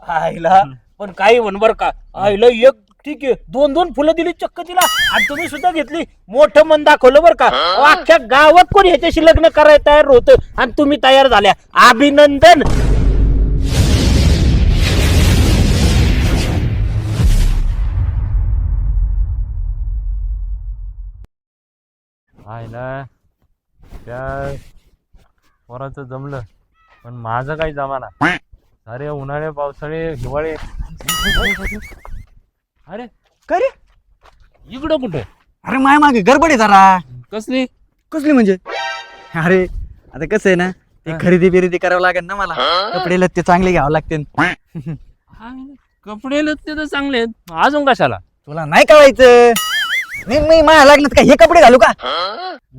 आईला पण काही म्हण बर का आईला एक ठीक आहे 2-2 फुलं दिली चक्क तिला आणि तुम्ही सुद्धा घेतली मोठं मन दाखवलं बर का अख्ख्या गावात कोण ह्याच्याशी लग्न करायला तयार होतं आणि तुम्ही तयार झाल्या अभिनंदन. आईला त्या पोराचं जमलं पण माझं काही जमाना. अरे उन्हाळे पावसाळे हिवाळे. अरे काय रे? इकडं कुठं? अरे माय मागे गडबड आहे जरा. कसली? कसली म्हणजे? अरे आता कसं आहे ना ते खरेदी बिरेदी करावं लागेल ना मला. कपडे लत्ते चांगले घ्यावं लागते. कपडे लत्ते तर चांगले आहेत अजून कशाला? तुला नाही कळायचं. मी माझ्या लागलं का हे कपडे घालू का?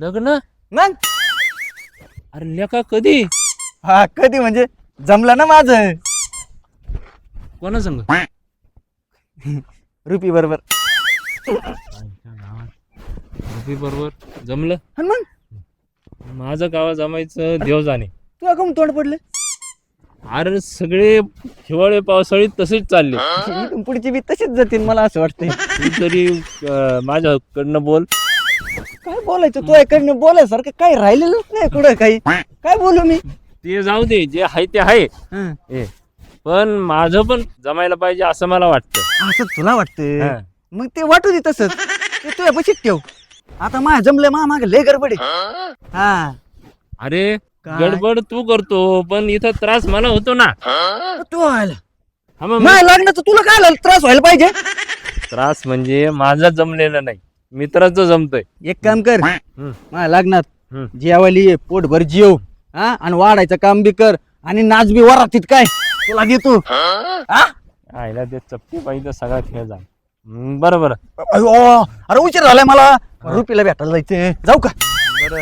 लग्न? मग अरे लेका कधी? हा कधी म्हणजे जमलं ना माझं कोणा संग? रुपी बरोबर. बरोबर जमलं. आणि मग माझं गावा जमायचं देव जाणे. तू अगं तोंड पडलं. अरे सगळे हिवाळे पावसाळी तसेच चालले. इथून पुढची बी तशीच जातील मला असं वाटतंय. तू तरी माझ्याकडनं बोल. काय बोलायचं तू ऐकडनं बोलायसारखं काही राहिलेलंच नाही पुढं काही. काय बोलू मी? ते जाऊ दे जे आहे ते आहे. हं. पण माझं पण जमायला पाहिजे असं मला वाटतं. असं तुला वाटतं? हं. मग ते वाटू दे तसंच. ते तुझ्या पशीच ठेव. आता माझ्या जमलं माग लय गडबड आहे. हा अरे काय? गडबड तू करतो पण इथं त्रास मला होतो ना. तू व्हायला हा मग नाही लग्नाचं तुला काय झालं? त्रास व्हायला पाहिजे. त्रास म्हणजे माझं जमलेलं नाही मित्राचं जमतंय. एक काम कर माझ्या लग्नात हं. जेवायला ये पोटभर जेव. हा आणि वाढायचं काम बी कर आणि नाच बी वरातीत काय तुला देतो. आईला ते चपटी पाहिजे सगळा खेळ जा. बरं बरं अयो, अरे उशीर झालाय मला. रुपीला भेटायला जायचं. जाऊ का? बरं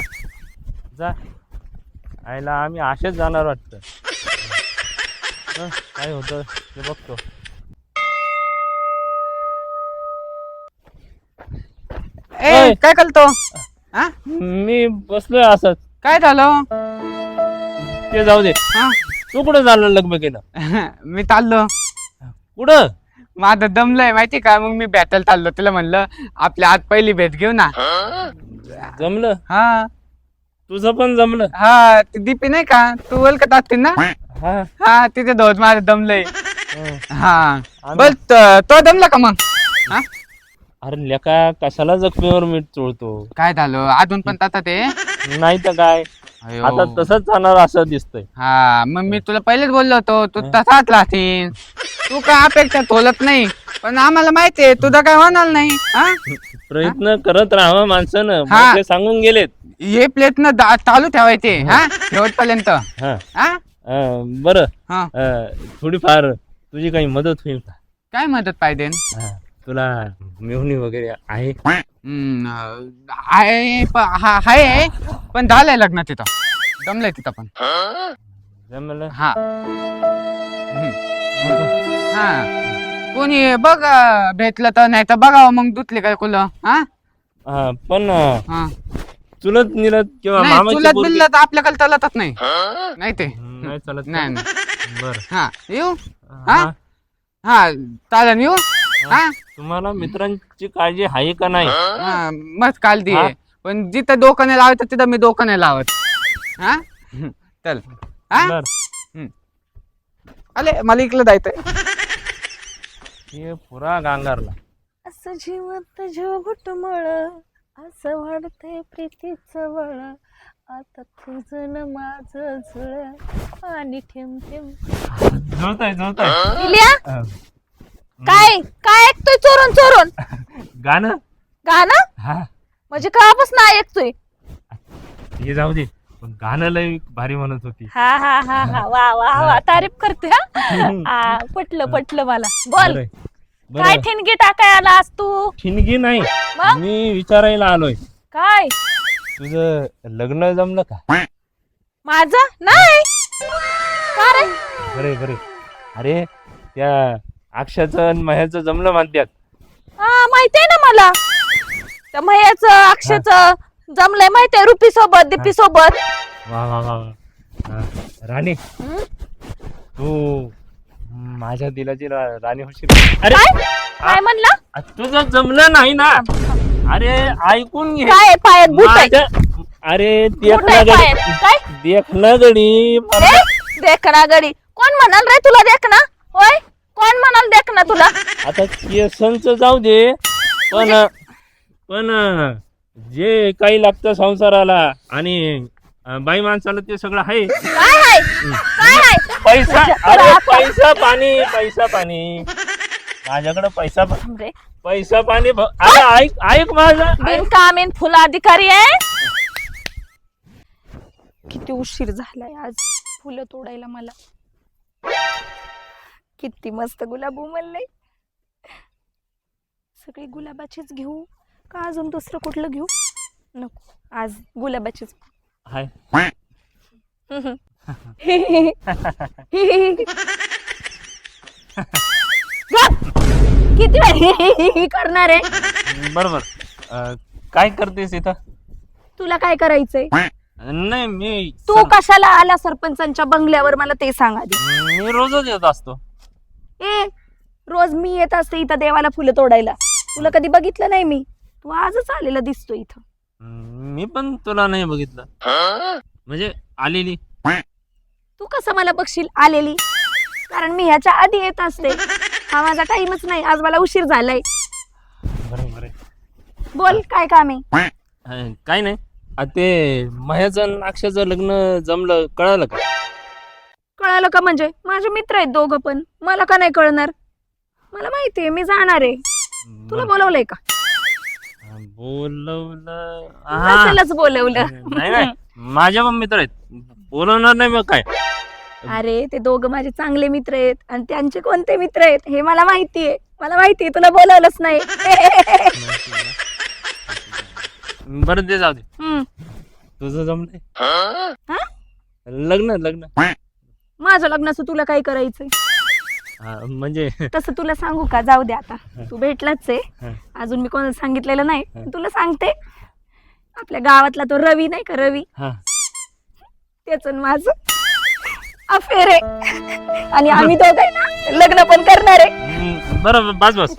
जा. आईला आम्ही असेच जाणार वाटतं. काय होतं ते बघतो. ए काय करतो? हा मी बसलोय असंच. काय झालं? ते जाऊ दे. हा तू कुठं झालं लग्न केलं? मी चाललो. कुठं? माझं दमलंय माहिती का मग मी भेटायला चाललो. तुला म्हणलं आपल्या आज पहिली भेट घेऊ ना. जमलं? हा तुझं पण जमलं? हा ती दीपी नाही का तू ओळखत असते ना. हा हा तिथे धोत माझं दमलंय. हं. हा बोल तो दमला का मग? हा अरे लेका कशाला जखमीवर मीठ चोळतो? काय झालं अजून पण तसा ते? नाही तर काय अयो. आता तसंच जाणार असं दिसतंय. हा मग मी तुला पहिलेच बोललो होतो तू तसाच राहशील. तू काय अपेक्षा तोलत नाही पण आम्हाला माहितीये तुझं काय होणार नाही. हा प्रयत्न करत राहावं माणसानं. हा. मग ते सांगून गेलेत. हे प्लेट न चालू ठेवायचे हा शेवटपर्यंत. हा हा बरं हा थोडीफार तुझी काही मदत होईल का? काय मदत पाहिजे? तुला मेहुणी वगैरे आहे? आहे पण झालंय लग्न तिथं. जमलंय तिथं पण. जमलं? हा हा कोणी बघ भेटलं तर नाही तर बघावं मग दुतले काय कुलं. हा पण हा चुलत निलत किंवा नाही मामाची चुलत पोरगी? बिल्लत आपल्याकडे चालतच नाही. नाही ते नाही चालत. नाही बर हा येऊ. हा हा चालेल येऊ. हा तुम्हाला मित्रांची काळजी आहे का नाही? हा मस्त काल दी हा? पण जिथं डोकं नाही लावायचं तिथं मी डोकं नाही लावत. हा चल. हा बर अरे मला इकडं जायचंय. हे पुरा गांगारला. असं जिवंत जीव घुटमळ असं वाढते प्रीतीचं वळ आता तुझं न माझं जुळ आणि ठेम ठेम. जुळतंय इलिया काय काय ऐकतोय चोरून चोरून? गाणं. गाणं हा म्हणजे कळापासून ऐकतोय? हे जाऊ दे पण गाणं लय भारी म्हणत होती. हा हा हा हा वा वा वा तारीफ करते. हा पटलं पटलं मला. बोल बरं, काय बरं. ठिणगी टाकाय आला आज तू? ठिणगी नाही मग? मी विचारायला आलोय काय तुझं लग्न जमलं का? माझं नाही का रे? बरे बरे. अरे त्या अक्षाचं आणि मह्याचं जमलं म्हणतात. हा माहितीये ना मला. त्या मह्याचं अक्षयचं जमलंय माहितीये रुपी सोबत दीपी सोबत. वा वा वा वा. राणी हं? तू माझ्या दिलाची राणी होशील. अरे काय म्हणला? तुझं जमलं नाही ना. अरे ऐकून घे. काय पायात बूट आहे? अरे बूट आहे पायात. काय देख ना गडी. देख ना गडी? कोण म्हणाल रे तुला देख ना? होय, कोण म्हणाल देख ना तुला? आता केसांच जाऊ दे, पण जे काही लागतं संसाराला आणि बाई माणसाला ते सगळं आहे. काय आहे? काय आहे? पैसा. अरे पैसा पाणी माझ्याकडे पैसा रे, पैसा पाणी अरे ऐक माझं. बिनकामीन फुल अधिकारी आहे. किती उशीर झालाय आज फुलं तोडायला मला. किती मस्त गुलाब उमलले. सगळे गुलाबाचेच घेऊ का अजून दुसरं कुठलं घेऊ? नको, आज गुलाबाचेच. हाय. किती वेळ करणार आहे? बरोबर. काय करतेस इथं? तुला काय करायचंय? नाही मी तू कशाला आला सरपंचांच्या बंगल्यावर मला ते सांग आधी. मी रोजच येत असतो. ए, रोज मी येत असते इथं देवाला फुलं तोडायला. तुला कधी बघितलं नाही मी. तू आजच आलेला दिसतो इथं. मी पण तुला नाही बघितलं. म्हणजे आलेली. तू कसं मला बघशील आलेली? कारण मी ह्याच्या आधी येत असते. हा माझा टाइमच नाही. आज मला उशीर झालाय. बरोबर आहे. बोल, काय काम आहे? काय नाही. ते मह्याचं आणि अक्षयचं लग्न जमलं, कळालं का? कळालं का म्हणजे? माझे मित्र आहेत दोघं पण. मला का नाही कळणार? मला माहितीये मी जाणार आहे. तुला बोलवलंय का? बोलवलं. नसेलच बोलवलं. नाही माझ्या पण मित्र आहेत. बोलवणार नाही मग काय. अरे ते दोघं माझे चांगले मित्र आहेत आणि त्यांचे कोणते मित्र आहेत हे मला माहितीये. मला माहितीये तुला बोलवलंच नाही. बरं ते जाऊ दे. हम्म. तुझं जमलंय हा? लग्न. माझं लग्नाचं तुला काय करायचंय? म्हणजे तसं तुला सांगू का? जाऊ दे आता. तू भेटलाच आहे. अजून मी कोणाला सांगितलेलं नाही. तुला सांगते, आपल्या गावातला तो रवी नाही का, रवी, त्याच माझं अफेअर आहे आणि आम्ही दोघं ना लग्न पण करणार आहे. बरं बस.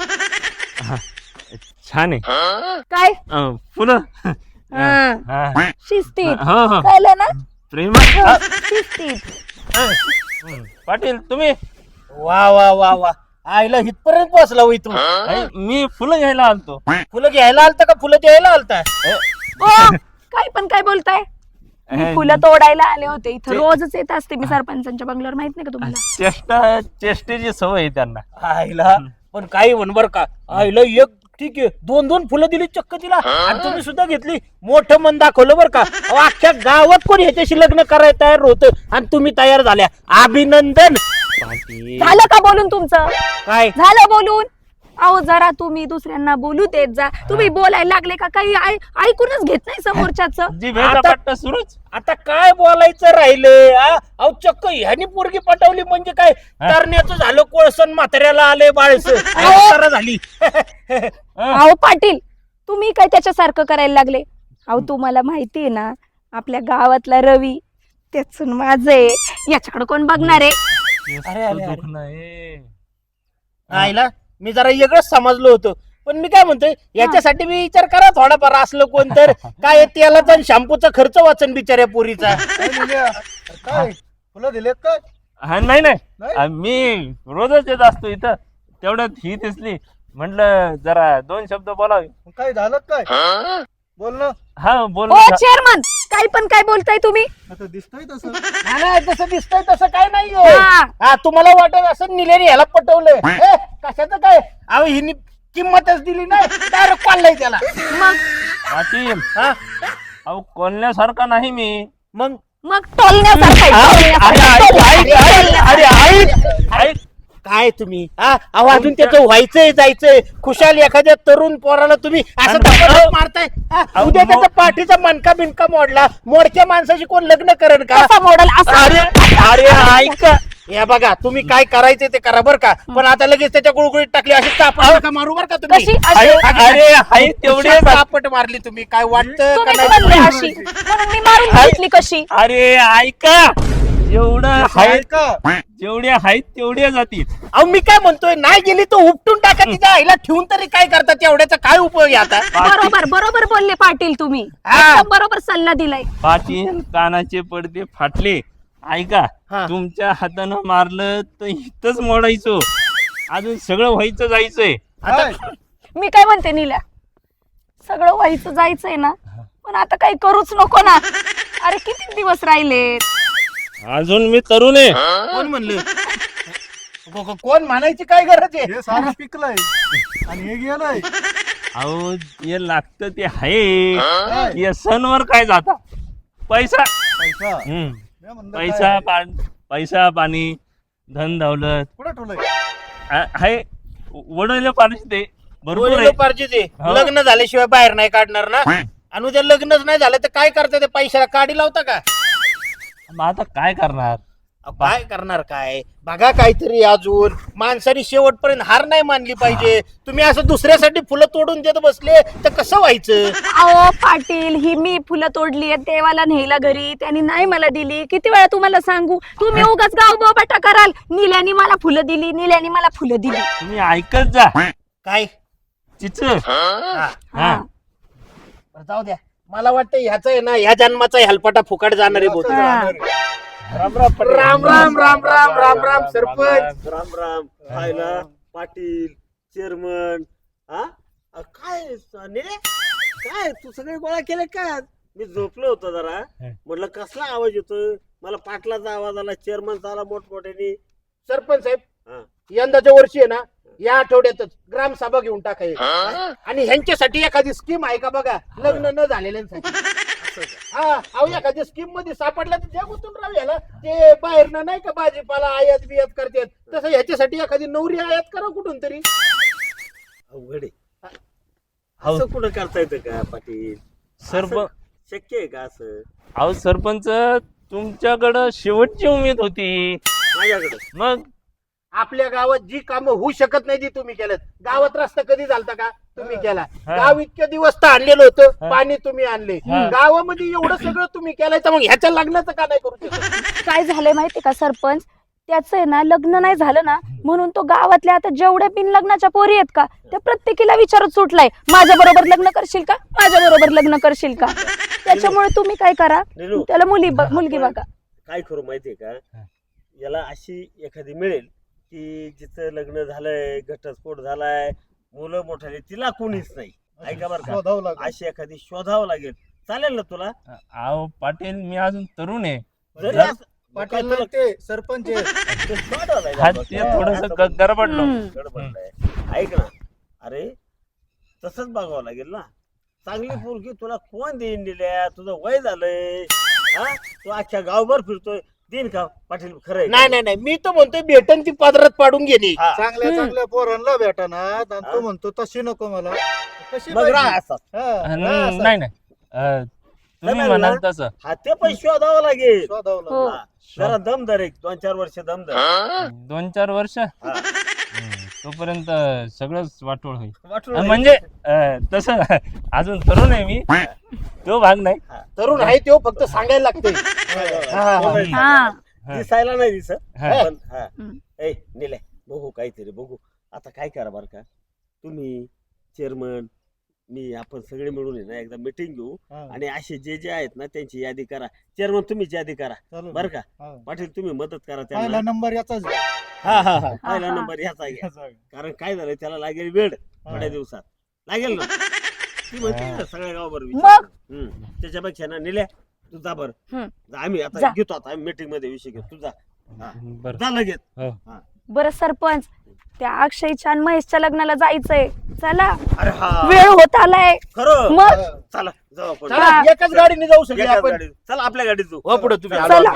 छान आहे. काय फुलं शिस्तीत हो कळलं ना? प्रेम. शिस्तीत. पाटील तुम्ही. वा वा वा वा, आईला हितपर्यंत पोहोचला होई तू. मी फुलं घ्यायला आलतो. फुलं घ्यायला आलता का फुलं द्यायला आलता? ओ, काय पण काय बोलताय? मी फुलं तोडायला आले होते इथं. रोजच येत असते मी सरपंचांच्या बंगल्यावर. माहित नाही का तुम्हाला? चेष्टेची सवय आहे त्यांना. आईला पण काही म्हण बर का, आईला एक ठीक आहे 2-2 फुलं दिली चक्क तिला आणि तुम्ही सुद्धा घेतली. मोठं मन दाखवलं बर का. अहो, अख्ख्या गावात कोण ह्याच्याशी लग्न करायला तयार होतं आणि तुम्ही तयार झाल्या. अभिनंदन. झालं का बोलून तुमचं? काय झालं बोलून? अहो जरा तुम्ही दुसऱ्यांना बोलू देत जा. तुम्ही बोलायला लागले का काही ऐकूनच घेत नाही समोरच्याचं. जी भेटा सुरूच. आता काय बोलायचं राहिलं? अहो चक्क ह्यानी पोरगी पटवली म्हणजे काय करण्याचं झालं. कोळसन म्हाताऱ्याला आले बाळस झाली. अहो पाटील, तुम्ही काय त्याच्यासारखं करायला लागले? अहो तुम्हाला माहितीये ना, आपल्या गावातला रवी त्याच माझं आहे. याच्याकडे कोण बघणार आहे? आईला मी जरा वेगळंच समजलो होतो. पण मी काय म्हणतोय, याच्यासाठी मी विचार करा थोडाफार. असलं कोण तर काय तेलाचा आणि शॅम्पूचा खर्च वाचन बिचाऱ्या पोरीचा. काय फुलं दिलेत काय? नाही मी रोजच येत असतो इथं. तेवढ्यात ही दिसली, म्हटलं जरा 2 शब्द बोलावे. काय झालं काय? बोल ना. बोल. ओ चेअरमन, काय पण काय बोलताय तुम्ही? आता दिसतंय तसं. नाही जसं दिसतंय तसं काय नाही. हा. तुम्हाला वाटत असं निलेरी ह्याला पटवलंय. कशाचं काय? अहो हिनी किंमतच दिली नाही, डायरेक्ट पाळलंय त्याला. मग पाटील अहो कोल्ह्यासारखा नाही मी. मग मग टोलण्यासारखं ऐक काय तुम्ही अहो अजून त्याचं व्हायचंय जायचंय. खुशाल एखाद्या तरुण पोराला तुम्ही असं धपाधप मारताय. उद्या त्याचा पाठीचा मणका बिनका मोडला. मोडक्या माणसाची कोण लग्न करेल का? मॉडेल असं. अरे ऐक, हे बघा तुम्ही काय करायचं ते करा बर का. पण आता लगेच त्याच्या गुळगुळीत टाकली अशी चापट का मारू बर का तुम्ही? कशी? अशी? तेवढी चापट मारली तुम्ही. काय वाटतं का तुम्ही नाही? म्हणले अशी म्हणून मी मारून घेतली कशी? अरे ऐका, जेवढं आहेत जेवढे आहेत तेवढे जातील. अहो मी काय म्हणतोय, नाही गेली तर उपटून टाका, तिच्या आईला ठेवून तरी काय करतात, एवढ्याचा काय उपयोग आहे आता? बरोबर बरोबर बोलले पाटील तुम्ही, हा. एकदम बरोबर सल्ला दिलाय. पाटील कानाचे पडदे फाटले. ऐका, हा. तुमच्या हातानं मारलं तर इथंच मोडायचो, अजून सगळं व्हायचं जायचंय. मी काय म्हणते नील्या, सगळं व्हायचं जायचंय ना, पण आता काही करूच नको ना. अरे किती दिवस राहिले. अजून मी तरुण आहे. कोण म्हणलं? कोण म्हणायची काय गरज आहे? हे सारं पिकलंय आणि हे गेलंय. अहो हे लागतं ते आहे. या सणवर काय जाता पैसा. पैसा हम्म. मी म्हणलं पैसा काय? पैसा पाणी धन दौलत कुठं ठेवलंय? आहे. वडील पाहिजे ते भरपूर आहे. वडील पार्टी ते हो. लग्न झाल्याशिवाय बाहेर नाही काढणार ना, आणि उद्या लग्नच नाही झालं तर काय करता, ते पैशाला काढी लावता का? मग आता काय करणार. काय करणार, काय बघा काहीतरी. अजून माणसाने शेवटपर्यंत हार नाही मानली पाहिजे. तुम्ही असं दुसऱ्यासाठी फुलं तोडून देत बसले तर कसं व्हायचं? अहो पाटील, ही मी फुलं तोडली आहेत, देवाला नेला घरी, त्यांनी नाही मला दिली. किती वेळा तुम्हाला सांगू, तुम्ही उगाच गाव बोबाटा कराल. नील्यानी मला फुलं दिली, नील्यानी मला फुलं दिली. तुम्ही ऐकत जा. काय चिच हा. हा. बरं, जाऊ द्या. मला वाटतं ह्याचा आहे ना, ह्या जन्माचा हेलपाटा फुकट जाणार आहे बहुत. हा. राम राम राम राम राम राम सरपंच. राम राम. खायला पाटील चेअरमन. काय निरे, काय तू सगळे गोळा केले का? मी झोपलो होतो जरा, म्हटलं कसला आवाज येतोय. मला पाटलाचा आवाज आला, चेअरमनचा आला मोठमोठ्याने. सरपंच साहेब, हा. यंदाच्या वर्षी आहे ना, या आठवड्यातच ग्रामसभा घेऊन टाकायची, आणि ह्यांच्यासाठी एखादी स्कीम आहे का बघा, लग्न न झालेल्यांसाठी. हा, अहो एखाद्या स्कीम मध्ये सापडला तर द्या गुंतून राहू याला. ते बाहेर नाही का भाजीपाला आयात बियात करतात, तसं ह्याच्यासाठी एखादी नवरी आयात करा कुठून तरी. अवघड आहे. असं कुठं करता येतं का पाटील? सरपंच. शक्य आहे का असं? अहो सरपंच, तुमच्याकडं शेवटची उमेद होती. माझ्याकडे मग आपल्या गावात जी कामं होऊ शकत नाही ती तुम्ही केलं. गावात रस्ता कधी झालता का? तुम्ही केला. हा. गाव इतके दिवस तर आणलेलं होतं, हा. पाणी तुम्ही आणले. हा. गावामध्ये एवढं सगळं तुम्ही केलंय, तर मग ह्याच्या लग्नाचं का नाही करू शकत? काय झालंय माहितीये का सरपंच, त्याचं आहे ना लग्न नाही झालं ना, म्हणून तो गावातल्या आता जेवढ्या बिन लग्नाच्या पोरी आहेत का, त्या प्रत्येकीला विचारत सुटलाय, माझ्या बरोबर लग्न करशील का, माझ्या बरोबर लग्न करशील का. त्याच्यामुळे तुम्ही काय करा, निलू, त्याला मुलगी बघा. काय करू माहितीये का, याला अशी एखादी मिळेल की जिचं लग्न झालंय, घटस्फोट झालाय, मुलं मोठाले, तिला कोणीच नाही. ऐका बरं शोधावं का, लागेल. अशी एखादी शोधावं लागेल. चालेल ना तुला? अहो पाटील, मी अजून तरुण आहे. जरी जर- असं- पाटील तुला- नाही ते सरपंच आहे. ते शोधावं लागेल. हा, ते थोडस गडबडलो. हम्म. गडबडलंय. ऐक ना, अरे तसंच बघावं लागेल ना. चांगली पोरगी तुला कोण देईन दिल्या? तुझं वय झालंय, हा, तू अख्ख्या गावभर फिरतोय, देईन का पाटील? खरंय नाही नाही नाही, मी तर म्हणतोय भेटन ती पदरात पाडून गेली. हा. चांगल्या चांगल्या पोरांना भेटा ना, आणि तो म्हणतो तशी नको मला. कशी मग राहा पाहिजे? असा. हा, राहा नाही असं. नाही तुम्ही जमेल म्हणाल ना? तसं. हा, ते पण शोधावं लागेल. शोधावं लागेल. हो. हा, जरा दम धर, एक 2-4 वर्ष दम धर. 2-4 वर्ष हा. तोपर्यंत सगळंच वाटोळ होईल. वाटलं म्हणजे तसं अजून तरुण आहे मी, तो भाग नाही. तरुण आहे तो, फक्त सांगायला लागते. हा. दिसायला नाही दिसत, हा. पण हा. हम्म. ए निले, बघू काहीतरी बघू. आता काय करा बरं का, तुम्ही चेअरमन मी आपण सगळे मिळून आहे ना एकदा मीटिंग घेऊ, हा, आणि असे जे जे आहेत ना त्यांची यादी करा. चेअरमन तुम्हीच यादी करा चालेल. बरं का. हा. पाटील तुम्ही मदत करा पहिला त्यांना. नंबर याचाच आहे. हा हा हा. पहिला हा. नंबर ह्याचा घ्या, याचा आहे. कारण काय झालं त्याला लागेल वेळ थोड्या दिवसात लागेल ना. ती म्हणते ना सगळ्या गावावर मग? त्याच्यापेक्षा ना निल्या तू जा बरं. हम्म. आम्ही जा. आता घेतो, आता आम्ही मीटिंग मध्ये विषय घेऊ. तू जा. हा. बरं. जा लगेच. बरं सरपंच, त्या अक्षयच्या आणि महेशच्या लग्नाला जायचंय, चला, अरे हा, वेळ होत आलाय. खरं. मग चला जाऊ आपण. चला, एकाच गाडीने जाऊ सगळे एकाच आपण. गाडीत. चला आपल्या गाडीत जाऊ. हो पुढे तुम्ही चला. आलो.